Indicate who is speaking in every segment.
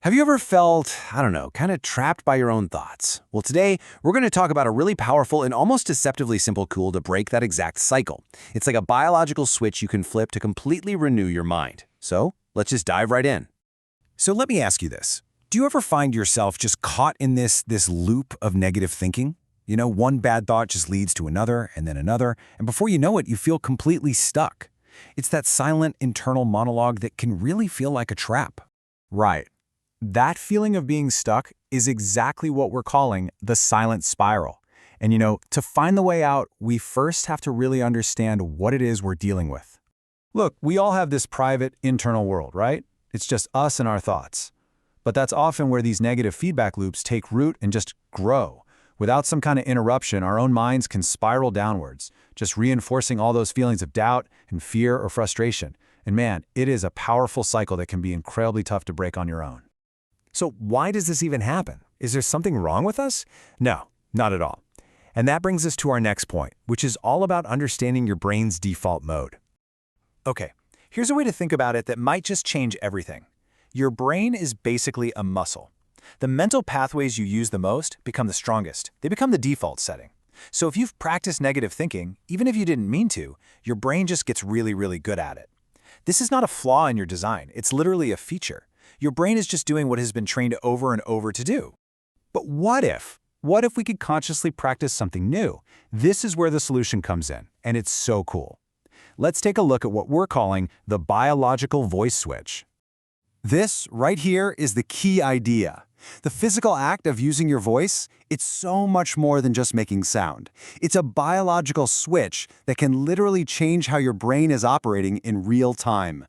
Speaker 1: Have you ever felt, I don't know, kind of trapped by your own thoughts? Well, today we're going to talk about a really powerful and almost deceptively simple tool to break that exact cycle. It's like a biological switch you can flip to completely renew your mind. So let's just dive right in.
Speaker 2: So let me ask you this. Do you ever find yourself just caught in this loop of negative thinking? You know, one bad thought just leads to another, and before you know it, you feel completely stuck. It's that silent internal monologue that can really feel like a trap.
Speaker 3: Right. That feeling of being stuck is exactly what we're calling the silent spiral. And to find the way out, we first have to really understand what it is we're dealing with. Look, we all have this private, internal world, right? It's just us and our thoughts. But that's often where these negative feedback loops take root and just grow. Without some kind of interruption, our own minds can spiral downwards, just reinforcing all those feelings of doubt and fear or frustration. And man, it is a powerful cycle that can be incredibly tough to break on your own.
Speaker 2: So why does this even happen? Is there something wrong with us? No, not at all. And that brings us to our next point, which is all about understanding your brain's default mode. Okay, here's a way to think about it that might just change everything. Your brain is basically a muscle. The mental pathways you use the most become the strongest. They become the default setting. So if you've practiced negative thinking, even if you didn't mean to, your brain just gets really, really good at it. This is not a flaw in your design. It's literally a feature. Your brain is just doing what has been trained over and over to do. But what if? What if we could consciously practice something new? This is where the solution comes in, and it's so cool. Let's take a look at what we're calling the biological voice switch. This right here is the key idea. The physical act of using your voice, it's so much more than just making sound. It's a biological switch that can literally change how your brain is operating in real time.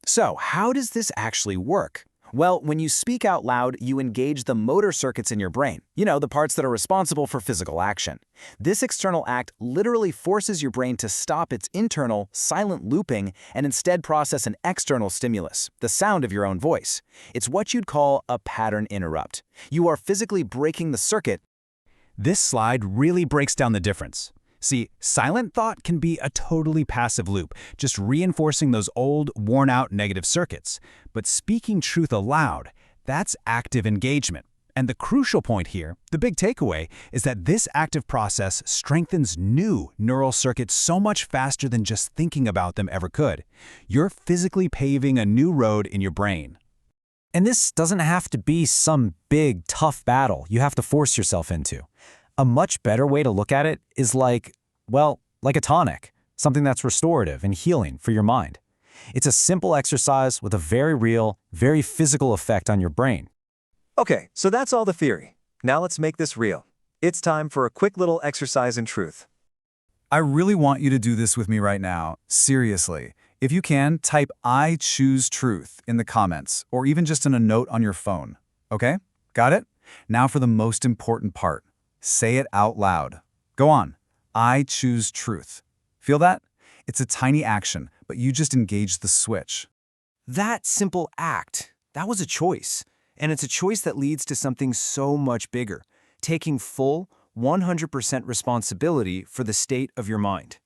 Speaker 2: So, how does this actually work? Well, when you speak out loud, you engage the motor circuits in your brain, the parts that are responsible for physical action. This external act literally forces your brain to stop its internal, silent looping and instead process an external stimulus, the sound of your own voice. It's what you'd call a pattern interrupt. You are physically breaking the circuit. This slide really breaks down the difference. See, silent thought can be a totally passive loop, just reinforcing those old, worn-out negative circuits. But speaking truth aloud, that's active engagement. And the crucial point here, the big takeaway, is that this active process strengthens new neural circuits so much faster than just thinking about them ever could. You're physically paving a new road in your brain.
Speaker 3: And this doesn't have to be some big, tough battle you have to force yourself into. A much better way to look at it is like a tonic, something that's restorative and healing for your mind. It's a simple exercise with a very real, very physical effect on your brain.
Speaker 4: Okay, so that's all the theory. Now let's make this real. It's time for a quick little exercise in truth.
Speaker 3: I really want you to do this with me right now, seriously. If you can, type "I choose truth" in the comments, or even just in a note on your phone. Okay? Got it? Now for the most important part. Say it out loud. Go on. I choose truth. Feel that? It's a tiny action, but you just engaged the switch.
Speaker 2: That simple act, that was a choice. And it's a choice that leads to something so much bigger, taking full, 100% responsibility for the state of your mind.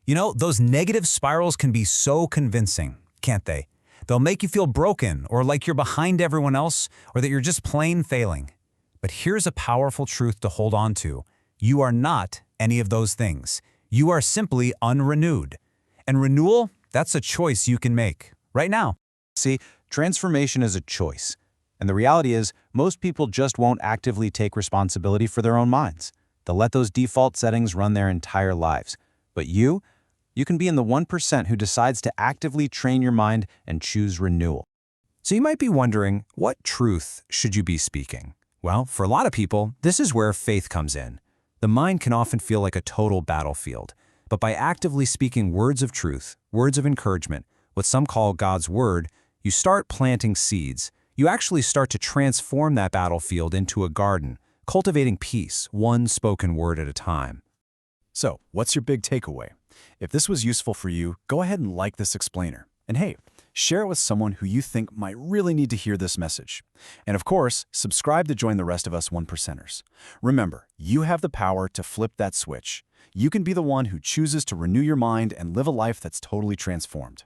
Speaker 3: Those negative spirals can be so convincing, can't they? They'll make you feel broken, or like you're behind everyone else, or that you're just plain failing. But here's a powerful truth to hold on to. You are not any of those things. You are simply unrenewed. And renewal, that's a choice you can make right now.
Speaker 1: See, transformation is a choice. And the reality is, most people just won't actively take responsibility for their own minds. They'll let those default settings run their entire lives. But you can be in the 1% who decides to actively train your mind and choose renewal. So you might be wondering, what truth should you be speaking? Well, for a lot of people, this is where faith comes in. The mind can often feel like a total battlefield. But by actively speaking words of truth, words of encouragement, what some call God's word, you start planting seeds. You actually start to transform that battlefield into a garden, cultivating peace, one spoken word at a time.
Speaker 3: So, what's your big takeaway? If this was useful for you, go ahead and like this explainer. And hey, share it with someone who you think might really need to hear this message. And of course, subscribe to join the rest of us 1%ers. Remember, you have the power to flip that switch. You can be the one who chooses to renew your mind and live a life that's totally transformed.